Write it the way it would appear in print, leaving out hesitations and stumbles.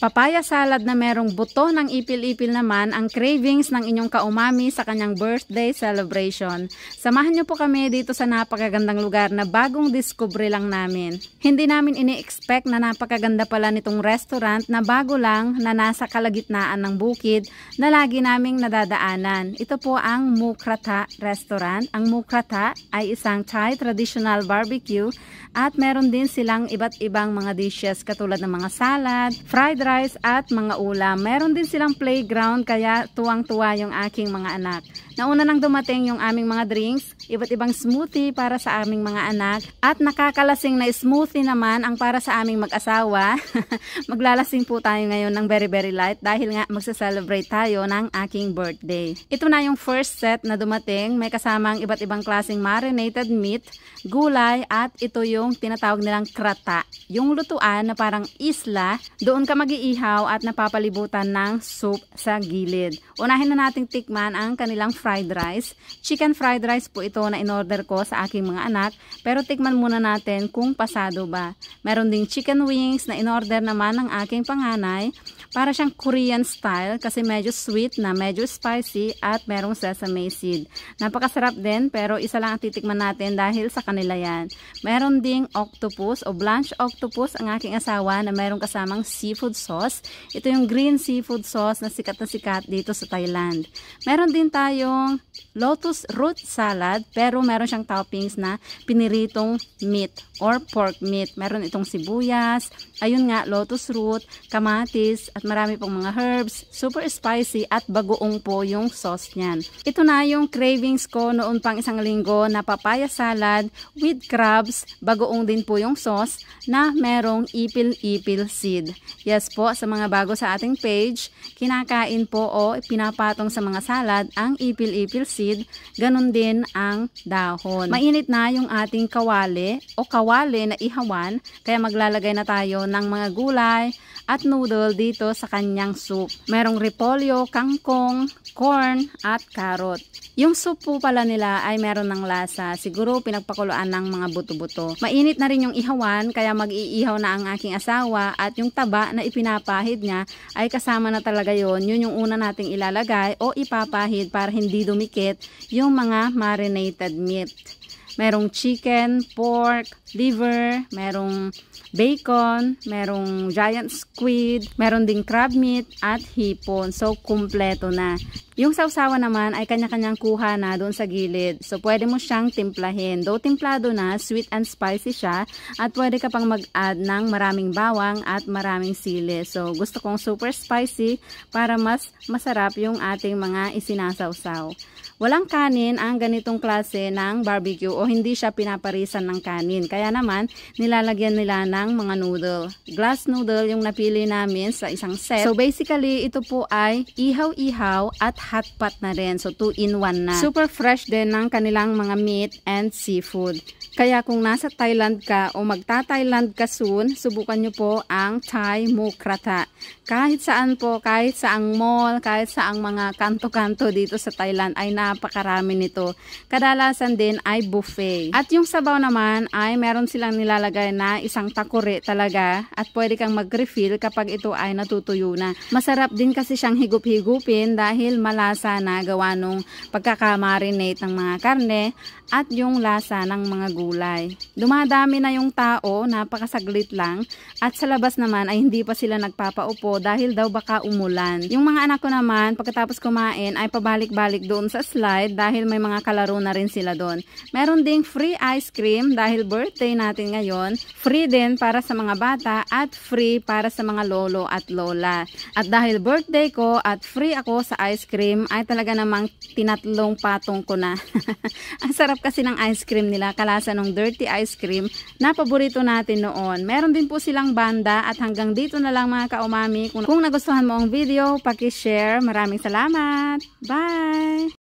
Papaya salad na merong buto ng ipil-ipil naman ang cravings ng inyong kaumami sa kanyang birthday celebration. Samahan niyo po kami dito sa napakagandang lugar na bagong discovery lang namin. Hindi namin ini-expect na napakaganda pala nitong restaurant na bago lang na nasa kalagitnaan ng bukid na lagi naming nadadaanan. Ito po ang Mukrata Restaurant. Ang Mukrata ay isang Thai traditional barbecue at meron din silang iba't ibang mga dishes katulad ng mga salad, fried rice at mga ulam. Meron din silang playground kaya tuwang-tuwa yung aking mga anak. Nauna nang dumating yung aming mga drinks, iba't ibang smoothie para sa aming mga anak at nakakalasing na smoothie naman ang para sa aming mag-asawa. Maglalasing po tayo ngayon ng very light dahil nga magsa-celebrate tayo ng aking birthday. Ito na yung first set na dumating, may kasamang iba't ibang klaseng marinated meat, gulay at ito yung tinatawag nilang krata. Yung lutuan na parang isla, doon ka mag-iihaw at napapalibutan ng soup sa gilid. Unahin na nating tikman ang kanilang fried rice. Chicken fried rice po ito na in-order ko sa aking mga anak. Pero tikman muna natin kung pasado ba. Meron ding chicken wings na in-order naman ng aking panganay. Para siyang Korean style kasi medyo sweet na, medyo spicy at merong sesame seed. Napakasarap din pero isa lang ang titikman natin dahil sa kanila yan. Meron ding octopus o blanch octopus ang aking asawa na merong kasamang seafood sauce. Ito yung green seafood sauce na sikat dito sa Thailand. Meron din tayong lotus root salad pero meron siyang toppings na piniritong meat or pork meat. Meron itong sibuyas, ayun nga, lotus root, kamatis at marami pong mga herbs, super spicy at bagoong po yung sauce niyan. Ito na yung cravings ko noon pang isang linggo na papaya salad with crabs, bagoong din po yung sauce na merong ipil-ipil seed. Yes po, sa mga bago sa ating page, kinakain po o pinapatong sa mga salad ang ipil-ipil seed, ganun din ang dahon. Mainit na yung ating kawali o kawali na ihawan, kaya maglalagay na tayo ng mga gulay at noodle dito sa kanyang soup. Merong repolyo, kangkong, corn, at carrot. Yung soup po pala nila ay meron ng lasa. Siguro pinagpakuluan ng mga buto-buto. Mainit na rin yung ihawan, kaya mag-iihaw na ang aking asawa at yung taba na ipinapahid niya ay kasama na talaga yon. Yun yung una nating ilalagay o ipapahid para hindi dumikit yung mga marinated meat. Merong chicken, pork, liver, merong bacon, merong giant squid, meron ding crab meat at hipon. So, kumpleto na. Yung sausawa naman ay kanya-kanyang kuha na doon sa gilid. So, pwede mo siyang timplahin. Though timplado na, sweet and spicy siya. At pwede ka pang mag-add ng maraming bawang at maraming sili. So, gusto kong super spicy para mas masarap yung ating mga isinasawsaw. Walang kanin ang ganitong klase ng barbecue o hindi siya pinaparisan ng kanin. Kaya naman, nilalagyan nila ng mga noodle. Glass noodle yung napili namin sa isang set. So basically, ito po ay ihaw-ihaw at hot pot na rin. So 2-in-1 na. Super fresh din ng kanilang mga meat and seafood. Kaya kung nasa Thailand ka o magta-Thailand ka soon, subukan nyo po ang Thai Mukrata. Kahit saan po, kahit saang mall, kahit saang mga kanto-kanto dito sa Thailand ay napakarami nito. Kadalasan din ay buffet. At yung sabaw naman ay meron silang nilalagay na isang takore talaga at pwede kang mag-refill kapag ito ay natutuyo na. Masarap din kasi siyang higup-higupin dahil malasa na gawa nung pagkakamarinate ng mga karne at yung lasa ng mga gulay. Dumadami na yung tao, napakasaglit lang at sa labas naman ay hindi pa sila nagpapaupo dahil daw baka umulan. Yung mga anak ko naman pagkatapos kumain ay pabalik-balik doon sa slide dahil may mga kalaro na rin sila doon. Meron ding free ice cream dahil birthday natin ngayon. Free din para sa mga bata at free para sa mga lolo at lola. At dahil birthday ko at free ako sa ice cream ay talaga namang tinatlong patong ko na. Ang sarap kasi ng ice cream nila, kalasa ng dirty ice cream na paborito natin noon. Meron din po silang banda at hanggang dito na lang mga kaumami. Kung nagustuhan mo ang video, paki-share. Maraming salamat. Bye!